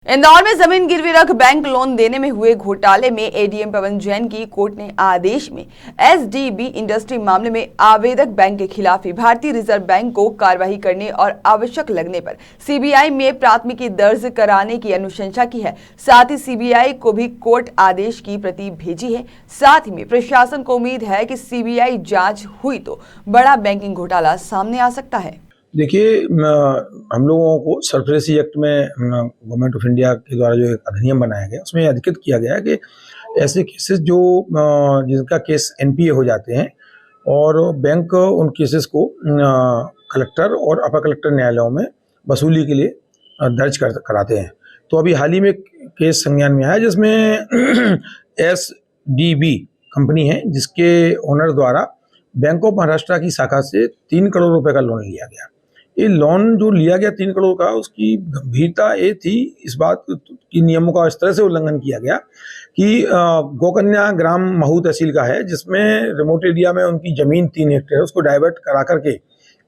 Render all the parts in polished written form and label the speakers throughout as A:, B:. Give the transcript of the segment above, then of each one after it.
A: इंदौर में जमीन गिरवी रख बैंक लोन देने में हुए घोटाले में एडीएम पवन जैन की कोर्ट ने आदेश में एसडीबी इंडस्ट्री मामले में आवेदक बैंक के खिलाफ ही भारतीय रिजर्व बैंक को कार्रवाई करने और आवश्यक लगने पर सीबीआई में प्राथमिकी दर्ज कराने की अनुशंसा की है। साथ ही सीबीआई को भी कोर्ट आदेश की प्रति भेजी है। साथ ही में प्रशासन को उम्मीद है कि सीबीआई जांच हुई तो बड़ा बैंकिंग घोटाला सामने आ सकता है।
B: देखिए, हम लोगों को सरफेसी एक्ट में गवर्नमेंट ऑफ इंडिया के द्वारा जो एक अधिनियम बनाया गया उसमें अधिकृत किया गया है कि ऐसे केसेस जो जिनका केस एनपीए हो जाते हैं और बैंक उन केसेस को कलेक्टर और अपर कलेक्टर न्यायालयों में वसूली के लिए दर्ज कराते हैं। तो अभी हाल ही में केस संज्ञान में आया जिसमें एसडीबी कंपनी है जिसके ओनर द्वारा बैंक ऑफ महाराष्ट्र की शाखा से 3 करोड़ रुपए का लोन लिया गया। ये लोन जो लिया गया 3 करोड़ का, उसकी गंभीरता ये थी, इस बात की नियमों का इस तरह से उल्लंघन किया गया कि गोकन्या ग्राम महू तहसील का है जिसमें रिमोट एरिया में उनकी जमीन 3 हेक्टेयर है, उसको डाइवर्ट करा करके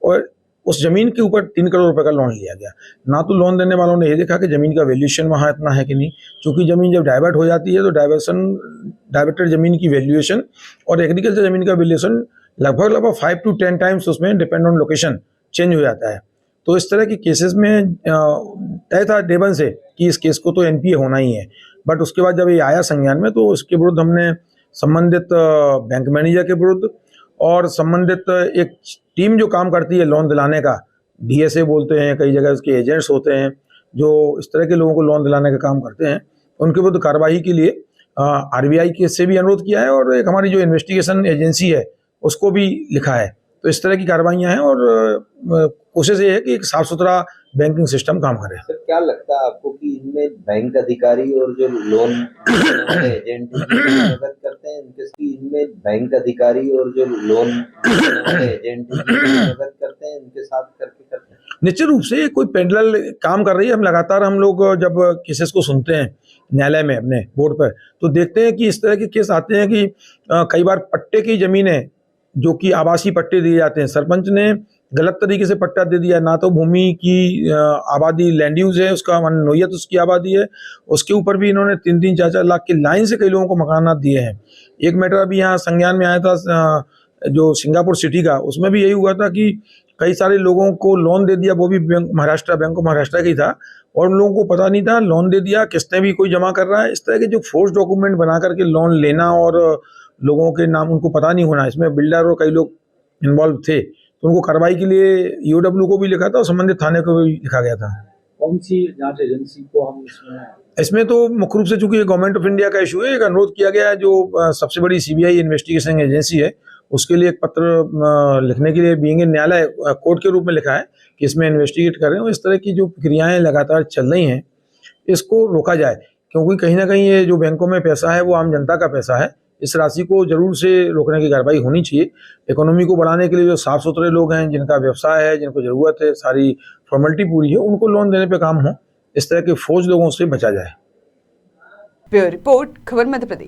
B: और उस जमीन के ऊपर 3 करोड़ रुपए का लोन लिया गया। ना तो लोन देने वालों ने ये देखा कि जमीन का वैल्यूएशन वहाँ इतना है कि नहीं, क्योंकि जमीन जब डाइवर्ट हो जाती है तो डाइवर्टेड जमीन की वैल्यूएशन और एग्रीकल्चर जमीन का वैल्यूएशन लगभग 5 to 10 टाइम्स उसमें डिपेंड ऑन लोकेशन चेंज हो जाता है। तो इस तरह की केसेस में तय था डे वन से कि इस केस को तो एनपीए होना ही है। बट उसके बाद जब ये आया संज्ञान में तो इसके विरुद्ध हमने संबंधित बैंक मैनेजर के विरुद्ध और संबंधित एक टीम जो काम करती है लोन दिलाने का, डीएसए बोलते हैं, कई जगह उसके एजेंट्स होते हैं जो इस तरह के लोगों को लोन दिलाने का काम करते हैं, उनके विरुद्ध कार्रवाई के लिए आरबीआई के से भी अनुरोध किया है और एक हमारी जो इन्वेस्टिगेशन एजेंसी है उसको भी लिखा है। तो इस तरह की कार्रवाइयाँ हैं और कोशिश ये है कि एक साफ सुथरा बैंकिंग सिस्टम काम करे।
C: सर, क्या लगता है आपको कि इनमें बैंक अधिकारी और जो लोन एजेंट मदद करते हैं इनमें बैंक अधिकारी और जो लोन एजेंट मदद करते हैं इनके साथ करते हैं?
B: निश्चित रूप से कोई पेंडुलम काम कर रही है। हम लगातार हम लोग जब केसेस को सुनते हैं न्यायालय में अपने बोर्ड पर तो देखते हैं कि इस तरह के केस आते हैं कि कई बार पट्टे की जमीनें जो कि आवासीय पट्टे दिए जाते हैं, सरपंच ने गलत तरीके से पट्टा दे दिया, ना तो भूमि की आबादी लैंड यूज है, उसका नोयत उसकी आबादी है, उसके ऊपर भी इन्होंने 3-3, 4-4 लाख की लाइन से कई लोगों को मकानात दिए हैं। एक मैटर अभी यहाँ संज्ञान में आया था जो सिंगापुर सिटी का, उसमें भी यही हुआ था कि कई सारे लोगों को लोन दे दिया, वो भी बैंक ऑफ महाराष्ट्र का ही था और उन लोगों को पता नहीं था, लोन दे दिया, किस्तें भी कोई जमा कर रहा है। इस तरह के जो फोर्स डॉक्यूमेंट बना करके लोन लेना और लोगों के नाम उनको पता नहीं होना, इसमें बिल्डर और कई लोग इन्वॉल्व थे, तो उनको कार्रवाई के लिए ईओडब्ल्यू को भी लिखा था और संबंधित थाने को भी लिखा गया था।
D: कौन सी जांच एजेंसी को हम
B: इसमें तो मुख्य रूप से चूंकि गवर्नमेंट ऑफ इंडिया का इशू है, एक अनुरोध किया गया है जो सबसे बड़ी सीबीआई इन्वेस्टिगेशन एजेंसी है उसके लिए एक पत्र लिखने के लिए बीइंग न्यायालय कोर्ट के रूप में लिखा है कि इसमें इन्वेस्टिगेट करें और इस तरह की जो प्रक्रियाएं लगातार चल रही हैं इसको रोका जाए, क्योंकि कहीं ना कहीं ये जो बैंकों में पैसा है वो आम जनता का पैसा है। इस राशि को जरूर से रोकने की कार्रवाई होनी चाहिए। इकोनॉमी को बढ़ाने के लिए जो साफ सुथरे लोग हैं, जिनका व्यवसाय है, जिनको जरूरत है, सारी फॉर्मेलिटी पूरी है, उनको लोन देने पे काम हो। इस तरह के फौज लोगों से बचा जाए।
A: ब्यूरो रिपोर्ट, खबर मध्य प्रदेश।